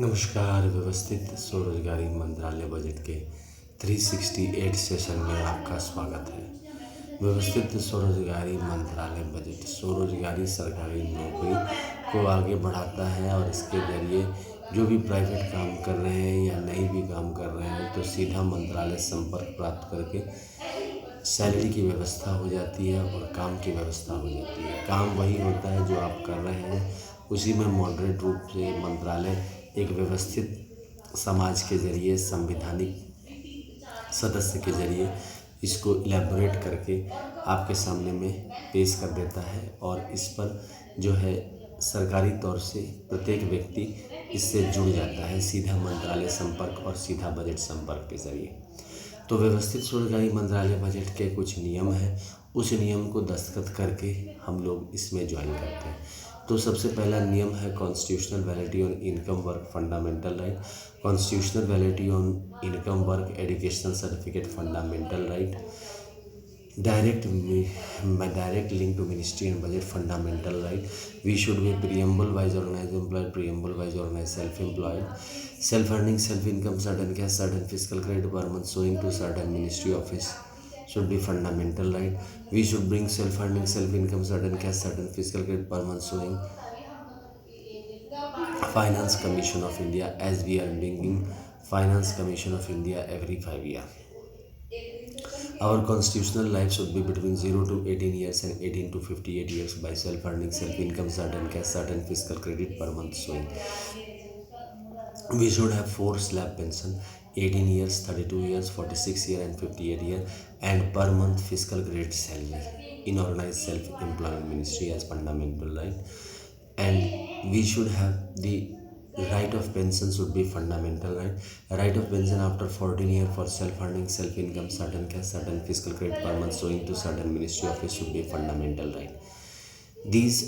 नमस्कार। व्यवस्थित स्वरोजगारी मंत्रालय बजट के 368 सेशन में आपका स्वागत है। व्यवस्थित स्वरोजगारी मंत्रालय बजट स्वरोजगारी सरकारी नौकरी को आगे बढ़ाता है और इसके जरिए जो भी प्राइवेट काम कर रहे हैं या नहीं भी काम कर रहे हैं तो सीधा मंत्रालय संपर्क प्राप्त करके सैलरी की व्यवस्था हो जाती है और काम की व्यवस्था हो जाती है। काम वही होता है जो आप कर रहे हैं, उसी में मॉडरेट रूप से मंत्रालय एक व्यवस्थित समाज के जरिए संविधानिक सदस्य के जरिए इसको इलेबोरेट करके आपके सामने में पेश कर देता है और इस पर जो है सरकारी तौर से प्रत्येक व्यक्ति इससे जुड़ जाता है सीधा मंत्रालय संपर्क और सीधा बजट संपर्क के जरिए। तो व्यवस्थित स्वरोजगारी मंत्रालय बजट के कुछ नियम हैं, उस नियम को दस्तखत करके हम लोग इसमें ज्वाइन करते हैं। तो सबसे पहला नियम है constitutional validity on income work fundamental right. Constitutional validity on income work educational certificate fundamental right. Direct link to ministry and budget fundamental right. We should be preamble wise organized employed, preamble wise organized self-employed, self earning, self income, certain cash, certain fiscal credit per month showing to certain ministry office should be fundamental right. We should bring self earning, self income, certain cash, certain fiscal credit per month showing Finance Commission of India, as we are bringing Finance Commission of India every 5 years. Our constitutional life should be between 0 to 18 years and 18 to 58 years by self-earning, self-income, certain cash, certain fiscal credit per month showing. We should have 4 slab pension, 18 years, 32 years, 46 years and 58 years, and per month fiscal credit salary in organized self-employment ministry as fundamental right. And we should have the right of pension should be fundamental right. Right of pension after 14 years for self-earning, self-income, certain cash, certain fiscal credit per month showing to certain ministry office should be fundamental right. These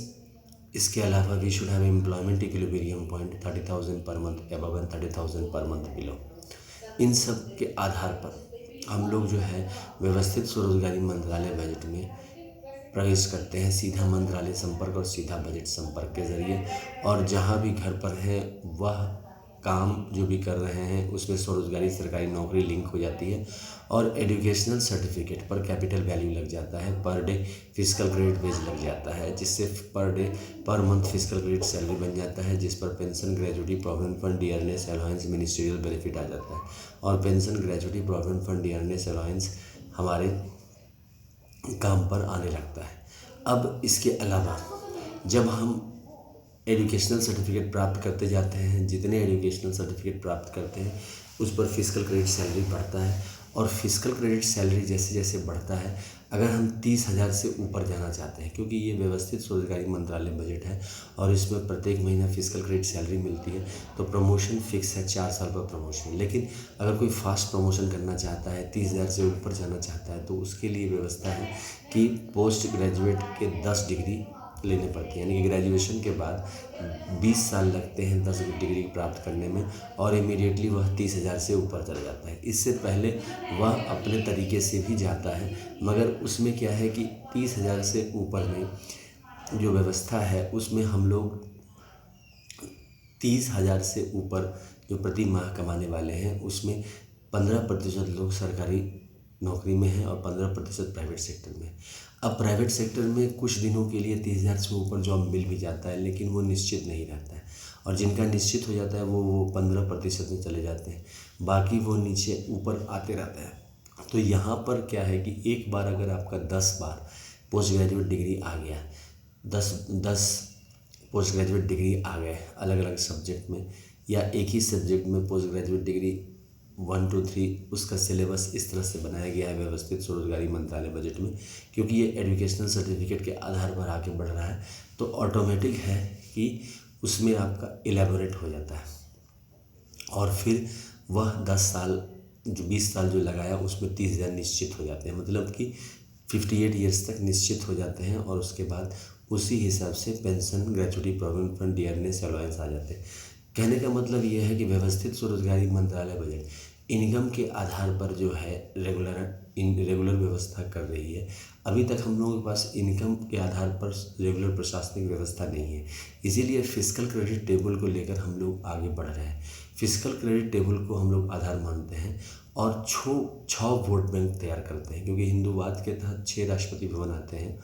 इसके अलावा we should have employment equilibrium point 30,000 per month above and 30,000 per month below. इन सब के आधार पर हम लोग जो है व्यवस्थित स्वरोजगारी मंत्रालय बजट में प्रवेश करते हैं सीधा मंत्रालय संपर्क और सीधा बजट संपर्क के ज़रिए। और जहाँ भी घर पर है वह काम जो भी कर रहे हैं उसमें स्वरोजगारी सरकारी नौकरी लिंक हो जाती है और एजुकेशनल सर्टिफिकेट पर कैपिटल वैल्यू लग जाता है, पर डे फिजिकल क्रेडिट वेज लग जाता है, जिससे per day per month physical credit salary बन जाता है, जिस पर pension, gratuity, provident fund, dearness allowance, ministerial benefit आ जाता है। और pension, gratuity, provident fund, dearness allowance हमारे काम पर आने लगता है। अब इसके अलावा जब हम एजुकेशनल सर्टिफिकेट प्राप्त करते जाते हैं, जितने एजुकेशनल सर्टिफिकेट प्राप्त करते हैं उस पर फिजिकल क्रेडिट सैलरी बढ़ता है और फिजिकल क्रेडिट सैलरी जैसे जैसे बढ़ता है, अगर हम 30,000 से ऊपर जाना चाहते हैं, क्योंकि ये व्यवस्थित स्वरोजगारी मंत्रालय बजट है और इसमें प्रत्येक महीना फिजिकल क्रेडिट सैलरी मिलती है, तो प्रमोशन फिक्स है 4 साल पर प्रमोशन। लेकिन अगर कोई फास्ट प्रमोशन करना चाहता है, 30,000 से ऊपर जाना चाहता है, तो उसके लिए व्यवस्था है कि पोस्ट ग्रेजुएट के 10 डिग्री लेने पड़ती है, यानी कि ग्रेजुएशन के बाद 20 साल लगते हैं 10 डिग्री प्राप्त करने में और इमीडिएटली वह 30,000 से ऊपर चला जाता है। इससे पहले वह अपने तरीके से भी जाता है, मगर उसमें क्या है कि 30,000 से ऊपर में जो व्यवस्था है उसमें हम लोग 30,000 से ऊपर जो प्रति माह कमाने वाले हैं उसमें 15% लोग सरकारी नौकरी में हैं और 15% प्राइवेट सेक्टर में। अब प्राइवेट सेक्टर में कुछ दिनों के लिए 30,000 से ऊपर जॉब मिल भी जाता है, लेकिन वो निश्चित नहीं रहता है और जिनका निश्चित हो जाता है वो 15% में चले जाते हैं, बाकी वो नीचे ऊपर आते रहता है। तो यहाँ पर क्या है कि एक बार अगर आपका 10 बार पोस्ट ग्रेजुएट डिग्री आ गया, 10 पोस्ट ग्रेजुएट डिग्री आ गए अलग अलग सब्जेक्ट में, या एक ही सब्जेक्ट में पोस्ट ग्रेजुएट डिग्री 1 to 3, उसका सिलेबस इस तरह से बनाया गया है व्यवस्थित स्वरोजगारी मंत्रालय बजट में, क्योंकि ये एजुकेशनल सर्टिफिकेट के आधार पर आके बढ़ रहा है, तो ऑटोमेटिक है कि उसमें आपका इलेबोरेट हो जाता है और फिर वह 10 साल जो 20 साल जो लगाया उसमें 30,000 निश्चित हो जाते हैं, मतलब कि 58 ईयर्स तक निश्चित हो जाते हैं और उसके बाद उसी हिसाब से pension, gratuity, provident fund, dearness allowance आ जाते हैं। कहने का मतलब ये है कि व्यवस्थित स्वरोजगारी मंत्रालय बजट इनकम के आधार पर जो है रेगुलर इन रेगुलर व्यवस्था कर रही है। अभी तक हम लोगों के पास इनकम के आधार पर रेगुलर प्रशासनिक व्यवस्था नहीं है, इसीलिए फिस्कल क्रेडिट टेबल को लेकर हम लोग आगे बढ़ रहे हैं। फिस्कल क्रेडिट टेबल को हम लोग आधार मानते हैं और छः वोट बैंक तैयार करते हैं, क्योंकि हिंदूवाद के तहत 6 राष्ट्रपति भवन आते हैं,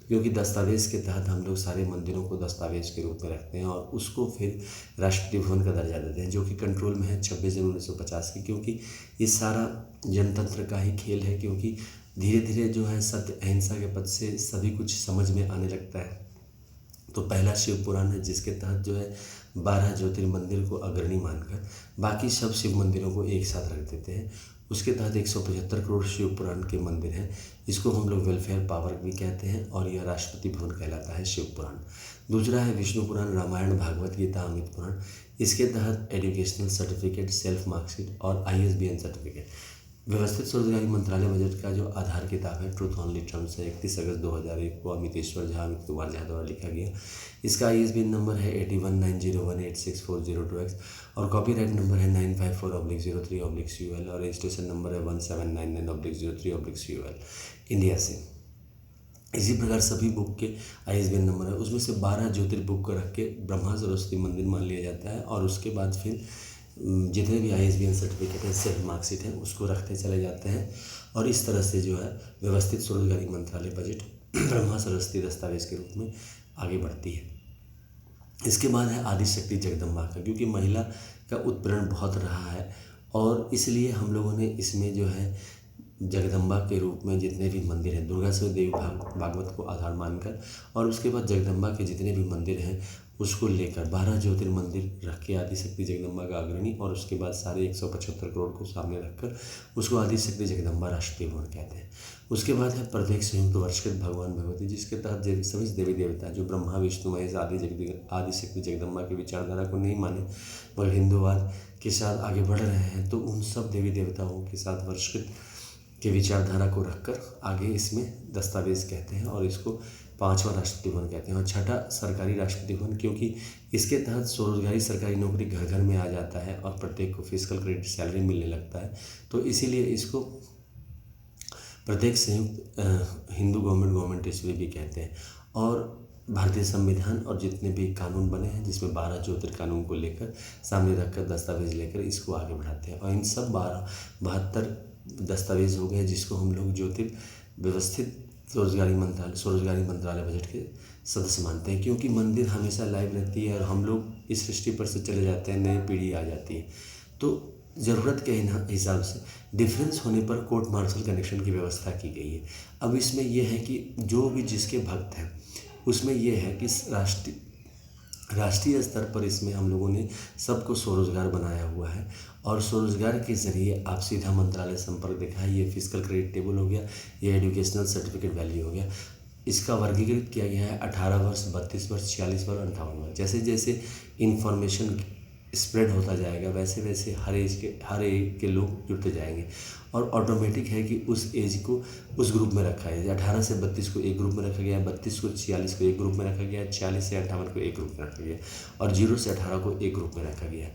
क्योंकि दस्तावेज़ के तहत हम लोग सारे मंदिरों को दस्तावेज़ के रूप में रखते हैं और उसको फिर राष्ट्रपति भवन का दर्जा देते हैं, जो कि कंट्रोल में है 26 जनवरी 1950 की। क्योंकि ये सारा जनतंत्र का ही खेल है, क्योंकि धीरे धीरे जो है सत्य अहिंसा के पद से सभी कुछ समझ में आने लगता है। तो पहला शिव पुराण है, जिसके तहत जो है 12 ज्योतिर्मंदिर को अग्रणी मानकर बाकी सब शिव मंदिरों को एक साथ रख देते हैं। उसके तहत 175 करोड़ शिव पुराण के मंदिर हैं, इसको हम लोग वेलफेयर पावर भी कहते हैं और यह राष्ट्रपति भवन कहलाता है शिव पुराण। दूसरा है विष्णु पुराण, रामायण, भागवत गीता, अमित पुराण। इसके तहत एजुकेशनल सर्टिफिकेट, सेल्फ मार्कशीट और ISBN सर्टिफिकेट। व्यवस्थित स्वरोजगारी मंत्रालय बजट का जो आधार किताब है ट्रूथ ऑनली टर्म्स है, 31 अगस्त 2001 को अमितेश्वर झा, अमित कुमार झा द्वारा लिखा गया। इसका ISBN नंबर है 8190186402X और कॉपीराइट नंबर है 954/03/CUL और रजिस्ट्रेशन नंबर है 1799/03/CUL इंडिया से। इसी प्रकार सभी बुक के ISBN नंबर है, उसमें से 12 ज्योतिर्बुक को रख के ब्रह्मा सरस्वती मंदिर मान लिया जाता है और उसके बाद फिर जितने भी ISBN सर्टिफिकेट है, सेल्फ मार्कशीट है, उसको रखते चले जाते हैं और इस तरह से जो है व्यवस्थित स्वरोजगारी मंत्रालय बजट ब्रह्मा सरस्वती दस्तावेज के रूप में आगे बढ़ती है। इसके बाद है आदिशक्ति जगदम्बा का, क्योंकि महिला का उत्पीड़न बहुत रहा है और इसलिए हम लोगों ने इसमें जो है जगदम्बा के रूप में जितने भी मंदिर हैं, दुर्गा सती देवी भागवत को आधार मानकर और उसके बाद जगदम्बा के जितने भी मंदिर हैं उसको लेकर 12 ज्योतिर्मंदिर रख के आदिशक्ति जगदम्बा का अग्रणी और उसके बाद सारे 175 करोड़ को सामने रखकर उसको आदिशक्ति जगदम्बा राष्ट्रीय भवन कहते हैं। उसके बाद है प्रत्येक संयुक्त वर्षकृत भगवान भगवती, जिसके तहत सभी देवी देवता जो ब्रह्मा विष्णु महेश आदिशक्ति जगदम्बा की विचारधारा को नहीं माने मगर हिंदूवाद के साथ आगे बढ़ रहे हैं, तो उन सब देवी देवताओं के साथ वर्षकृत के विचारधारा को रखकर आगे इसमें दस्तावेज कहते हैं और इसको 5वां राष्ट्रपति भवन कहते हैं। और छठा सरकारी राष्ट्रपति भवन, क्योंकि इसके तहत स्वरोजगारी सरकारी नौकरी घर घर में आ जाता है और प्रत्येक को फिजिकल क्रेडिट सैलरी मिलने लगता है, तो इसीलिए इसको प्रत्येक संयुक्त हिंदू गवर्नमेंट ईस्वी भी कहते हैं। और भारतीय संविधान और जितने भी कानून बने हैं, जिसमें 12 ज्योतिर्कानून को लेकर सामने रखकर दस्तावेज लेकर इसको आगे बढ़ाते हैं और इन सब 72 दस्तावेज हो गए, जिसको हम लोग व्यवस्थित स्वरोजगारी मंत्रालय बजट के सदस्य मानते हैं। क्योंकि मंदिर हमेशा लाइव रहती है और हम लोग इस सृष्टि पर से चले जाते हैं, नई पीढ़ी आ जाती है, तो ज़रूरत के हिसाब से डिफरेंस होने पर कोर्ट मार्शल कनेक्शन की व्यवस्था की गई है। अब इसमें यह है कि जो भी जिसके भक्त हैं उसमें यह है कि राष्ट्रीय स्तर पर इसमें हम लोगों ने सबको स्वरोजगार बनाया हुआ है और स्वरोजगार के ज़रिए आप सीधा मंत्रालय संपर्क देखा है। ये फिजिकल क्रेडिट टेबल हो गया, ये एजुकेशनल सर्टिफिकेट वैल्यू हो गया। इसका वर्गीकृत किया गया है 18 वर्ष, 32 वर्ष, 46 वर्ष, 58 वर्ष। जैसे जैसे इन्फॉर्मेशन स्प्रेड होता जाएगा वैसे वैसे हर एज के लोग जुड़ते जाएंगे और ऑटोमेटिक है कि उस एज को उस ग्रुप में रखा है। 18 से 32 को एक ग्रुप में रखा गया, 32 को 46 को एक ग्रुप में रखा गया, 46 से 58 को एक ग्रुप में रखा गया और 0 से 18 को एक ग्रुप में रखा गया।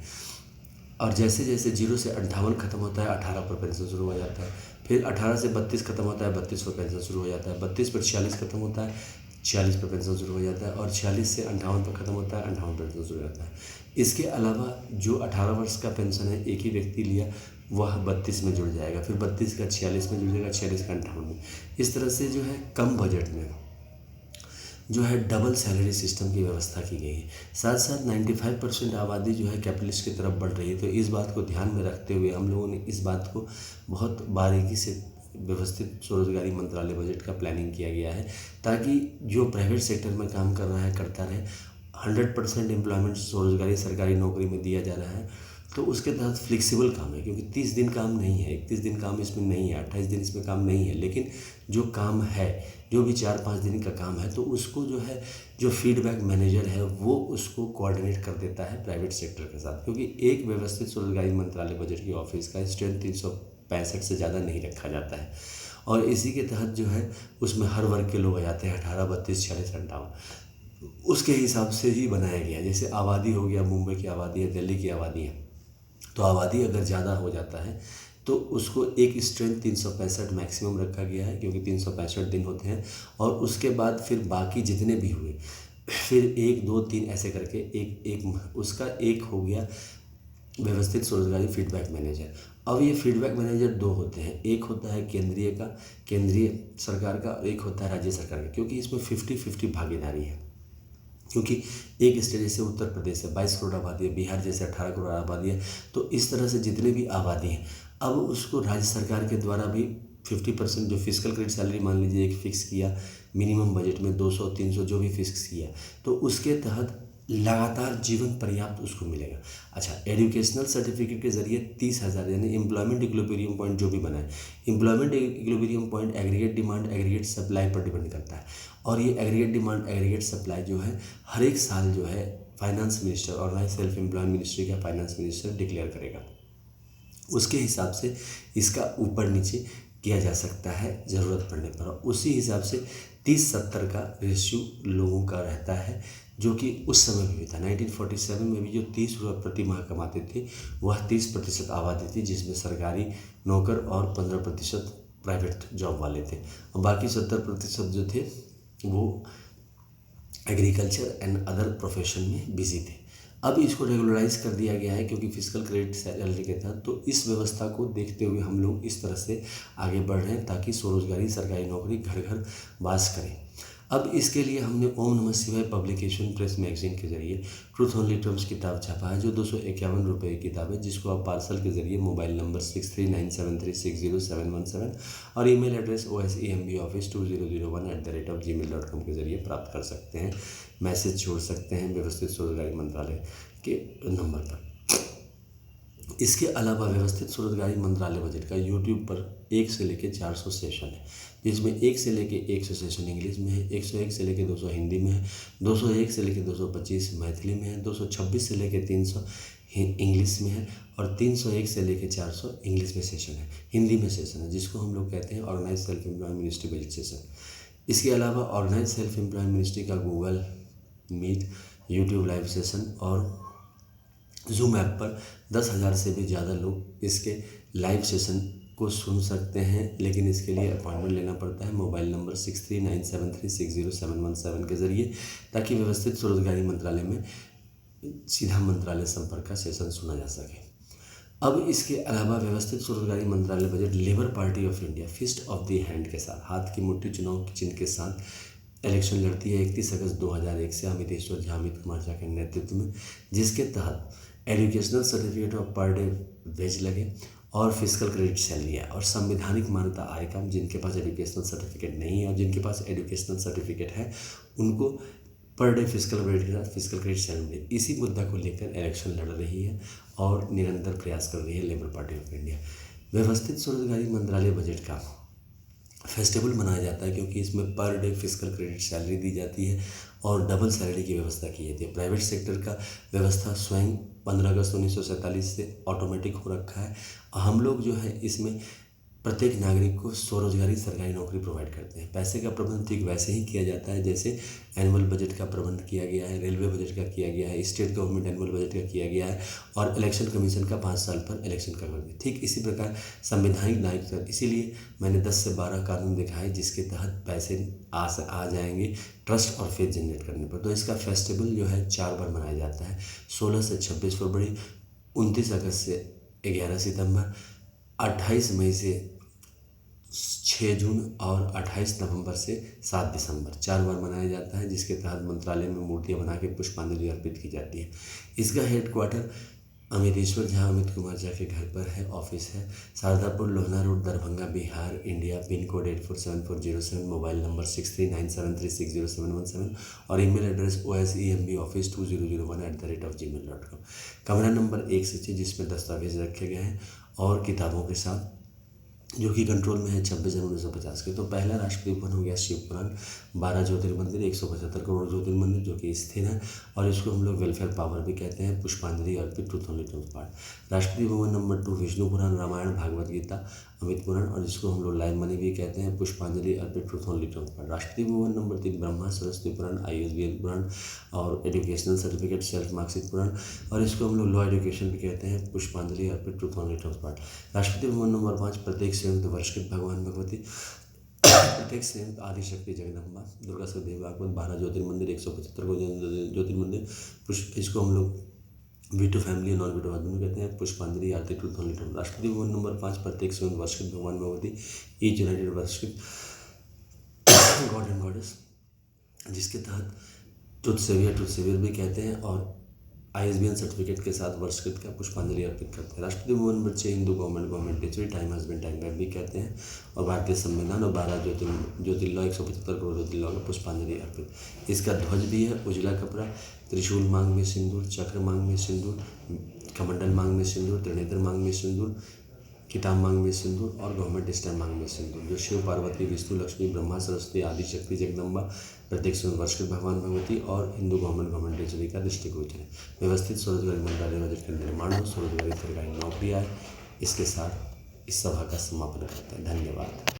और जैसे जैसे 0 से 58 खत्म होता है 18 पर पेंशन शुरू हो जाता है, फिर 18 से 32 खत्म होता है 32 पर पेंशन शुरू हो जाता है, 32 पर 46 खत्म होता है 46 पर पेंशन शुरू हो जाता है और 46 से 58 पर खत्म होता है 58 पेंशन शुरू हो जाता है। इसके अलावा जो 18 वर्ष का पेंशन है एक ही व्यक्ति लिया वह 32 में जुड़ जाएगा, फिर 32 का 46 में जुड़ जाएगा, 46 का 58 में। इस तरह से जो है कम बजट में जो है डबल सैलरी सिस्टम की व्यवस्था की गई है। साथ साथ 95% आबादी जो है कैपिटलिस्ट की तरफ बढ़ रही है, तो इस बात को ध्यान में रखते हुए हम लोगों ने इस बात को बहुत बारीकी से व्यवस्थित स्वरोजगारी मंत्रालय बजट का प्लानिंग किया गया है ताकि जो प्राइवेट सेक्टर में काम कर रहा है करता रहे। 100% एम्प्लॉयमेंट स्वरोजगारी सरकारी नौकरी में दिया जा रहा है, तो उसके तहत फ्लेक्सिबल काम है, क्योंकि 30 दिन काम नहीं है, 31 दिन काम इसमें नहीं है, 28 दिन इसमें काम नहीं है, लेकिन जो काम है जो भी 4-5 दिन का काम है तो उसको जो है जो फीडबैक मैनेजर है वो उसको कोऑर्डिनेट कर देता है प्राइवेट सेक्टर के साथ। क्योंकि एक व्यवस्थित स्वरोजगारी मंत्रालय बजट की ऑफिस का स्ट्रेंथ 365 से ज़्यादा नहीं रखा जाता है और इसी के तहत जो है उसमें हर वर्ग के लोग आ जाते हैं, 18, 32, 46, 58 उसके हिसाब से ही बनाया गया। जैसे आबादी हो गया, मुंबई की आबादी है, दिल्ली की आबादी है, तो आबादी अगर ज़्यादा हो जाता है तो उसको एक स्ट्रेंथ 365 मैक्सिमम रखा गया है, क्योंकि 365 दिन होते हैं। और उसके बाद फिर बाकी जितने भी हुए, फिर 1 2 3 ऐसे करके एक एक उसका एक हो गया व्यवस्थित स्वरोजगारी फीडबैक मैनेजर। अब ये फीडबैक मैनेजर दो होते हैं, एक होता है केंद्रीय सरकार का, और एक होता है राज्य सरकार का, क्योंकि इसमें 50-50 भागीदारी है। क्योंकि एक स्टेट जैसे उत्तर प्रदेश है 22 करोड़ आबादी है, बिहार जैसे 18 करोड़ आबादी है, तो इस तरह से जितने भी आबादी है, अब उसको राज्य सरकार के द्वारा भी 50% जो फिजिकल क्रेडिट सैलरी मान लीजिए एक फिक्स किया मिनिमम बजट में 200-300 जो भी फिक्स किया, तो उसके तहत लगातार जीवन पर्याप्त उसको मिलेगा। अच्छा, एजुकेशनल सर्टिफिकेट के जरिए 30,000 यानी एम्प्लॉयमेंट इक्विलिब्रियम पॉइंट जो भी बना है, employment equilibrium point aggregate demand aggregate supply पर डिपेंड करता है। और ये एग्रीगेट डिमांड एग्रीगेट सप्लाई जो है हर एक साल जो है finance minister, organize self employed ministry का फाइनेंस मिनिस्टर डिक्लेयर करेगा। उसके हिसाब से इसका ऊपर नीचे किया जा सकता है ज़रूरत पड़ने पर। उसी हिसाब से 30-70 का रेशियो लोगों का रहता है, जो कि उस समय भी था। 1947 में भी जो 30 रुपये प्रति माह कमाते थे वह 30% आबादी थी, जिसमें सरकारी नौकर और 15% प्राइवेट जॉब वाले थे, और बाकी 70% जो थे वो एग्रीकल्चर एंड अदर प्रोफेशन में बिजी थे। अब इसको रेगुलराइज कर दिया गया है, क्योंकि फिजिकल क्रेडिट सैलरी के तहत, तो इस व्यवस्था को देखते हुए हम लोग इस तरह से आगे बढ़ रहे हैं ताकि स्वरोजगारी सरकारी नौकरी घर घर वास करें। अब इसके लिए हमने ओम नमः शिवाय पब्लिकेशन प्रेस मैगजीन के जरिए ट्रूथ ओनली टर्म्स किताब छापा है, जो 251 रुपये की किताब है, जिसको आप पार्सल के जरिए मोबाइल नंबर 6397360717 और ईमेल एड्रेस osembaoffice2001@gmail.com के जरिए प्राप्त कर सकते हैं। मैसेज छोड़ सकते हैं व्यवस्थित स्वरोजगारी मंत्रालय के नंबर पर। इसके अलावा व्यवस्थित स्वरोजगारी मंत्रालय बजट का यूट्यूब पर 1 से लेकर 400 सेशन है, जिसमें 1 से लेकर 100 सेशन इंग्लिश में है, 101 से लेकर 200 हिंदी में है, 201 से लेकर 225 मैथिली में है, 226 से लेकर 300 इंग्लिश में है, और 301 से लेकर 400 इंग्लिश में सेशन है, हिंदी में सेशन है, जिसको हम लोग कहते हैं organize self employed ministry budget session. इसके अलावा ऑर्गेनाइज सेल्फ एम्प्लॉयड मिनिस्ट्री का Google Meet, YouTube live session और जूम ऐप पर 10,000 से भी ज़्यादा लोग इसके लाइव सेशन को सुन सकते हैं, लेकिन इसके लिए अपॉइंटमेंट लेना पड़ता है मोबाइल नंबर 6397360717 के ज़रिए, ताकि व्यवस्थित स्वरोजगारी मंत्रालय में सीधा मंत्रालय संपर्क का सेशन सुना जा सके। अब इसके अलावा व्यवस्थित स्वरोजगारी मंत्रालय budget Labour Party of India fist of the hand के साथ, हाथ की मुट्ठी चुनाव के चिन्ह के साथ इलेक्शन लड़ती है 31 अगस्त 2001 से अमितेश्वर झा अमित कुमार झा के नेतृत्व में, जिसके तहत educational certificate of per day wage लगे और फिजिकल क्रेडिट सैलरी है, और संवैधानिक मान्यता आय कम, जिनके पास एजुकेशनल सर्टिफिकेट नहीं है और जिनके पास एजुकेशनल सर्टिफिकेट है उनको पर डे फिजिकल क्रेडिट के साथ फिजिकल क्रेडिट सैलरी। इसी मुद्दा को लेकर इलेक्शन लड़ रही है और निरंतर प्रयास कर रही है लेबर पार्टी ऑफ इंडिया। व्यवस्थित स्वरोजगारी मंत्रालय बजट का फेस्टिवल मनाया जाता है, क्योंकि इसमें per day physical credit salary दी जाती है और डबल सैलरी की व्यवस्था की जाती है। प्राइवेट सेक्टर का व्यवस्था स्वयं 15 अगस्त 1947 से ऑटोमेटिक हो रखा है। हम लोग जो है इसमें प्रत्येक नागरिक को स्वरोजगारी सरकारी नौकरी प्रोवाइड करते हैं। पैसे का प्रबंध ठीक वैसे ही किया जाता है जैसे एनुअल बजट का प्रबंध किया गया है, रेलवे बजट का किया गया है, स्टेट गवर्नमेंट एनुअल बजट का किया गया है, और इलेक्शन कमीशन का 5 साल पर इलेक्शन का कर दिया। ठीक इसी प्रकार संवैधानिक दायित्व, इसीलिए मैंने 10 से 12 कानून दिखाए जिसके तहत पैसे आ जाएंगे ट्रस्ट और फेथ जनरेट करने पर। तो इसका फेस्टिवल जो है 4 बार मनाया जाता है, 16 से 26 फरवरी, 29 अगस्त से 11 सितंबर, 28 मई से 6 जून और 28 नवंबर से 7 दिसंबर 4 बार मनाया जाता है, जिसके तहत मंत्रालय में मूर्तियां बना के पुष्पांजलि अर्पित की जाती है। इसका हेडक्वार्टर अमितेश्वर झा अमित कुमार झा के घर पर है, ऑफिस है Shardapur Lohna road Darbhanga Bihar India, pin code 847407, mobile number 6397360717 और ईमेल एड्रेस osembaoffice2001@gmail.com। कमरा नंबर 1 से 6 जिसमें दस्तावेज रखे गए हैं और किताबों के साथ, जो कि कंट्रोल में है 26 जनवरी 1950 के। तो पहला राष्ट्रपति भवन हो गया शिव पुराण, 12 ज्योतिर्मंदिर, 175 करोड़ ज्योतिर्मंदिर जो कि स्थिर है, और इसको हम लोग वेलफेयर पावर भी कहते हैं। पुष्पांजलि अर्पित truth only terms part. Rashtrapati Bhavan number 2 Vishnu पुराण, रामायण भागवत गीता अमित पुराण, और जिसको हम लोग लाइव मनी भी कहते हैं, पुष्पांजलि अर्पित truth only transfer. Rashtrapati Bhavan number 3 Brahma Saraswati पुराण, ISBN पुराण और एजुकेशनल सर्टिफिकेट सेल्फ मार्कशीट पुराण, और इसको हम लोग लॉ एजुकेशन भी कहते हैं, पुष्पांजलि अर्पित truth only transfer. Rashtrapati Bhavan number 5 प्रत्येक संयुक्त वर्षकृत भगवान भगवती, प्रत्येक संयुक्त आदिशक्ति जगदम्बा, दुर्गा सती भागवत, 12 ज्योतिर्मंदिर, 175 को ज्योतिर्मंदिर, इसको हम लोग veto family non veto husband कहते हैं, पुष्पांजलि आरती truth only transfer. Rashtrapati Bhavan number 5 प्रत्येक संयुक्त वर्षकृत भगवान भगवती, ईच यूनाइटेड वर्षकृत गॉड एंड गॉडेस, जिसके तहत ट्रुथ सेवियर भी कहते हैं, और ISBN सर्टिफिकेट के साथ वर्षकृत का पुष्पांजलि अर्पित करते हैं। Rashtrapati Bhavan number 6 Hindu government teacher, time husband time guide भी कहते हैं, और भारतीय संविधान और 12 ज्योतिर्लॉ 175 करोड़ ज्योतिर्लॉ का पुष्पांजलि अर्पित। इसका ध्वज भी है उजला कपड़ा, त्रिशूल मांग में सिंदूर, चक्र मांग में सिंदूर, कमंडल मांग में सिंदूर, त्रिनेत्र मांग में सिंदूर, किताब मांग में सिंदूर और गवर्नमेंट स्टैम्प मांग में सिंदूर, जो शिव पार्वती विष्णु लक्ष्मी ब्रह्मा सरस्वती आदिशक्ति जगदम्बा, प्रत्येक संयुक्त वर्षकृत भगवान भगवती और हिंदू गवर्नमेंट टीचर का दृष्टिगोचर है। व्यवस्थित स्वरोजगारी मंत्रालय बजट के निर्माण हो, स्वरोजगारी सरकारी नौकरी आए। इसके साथ इस सभा का समापन करते हैं। धन्यवाद।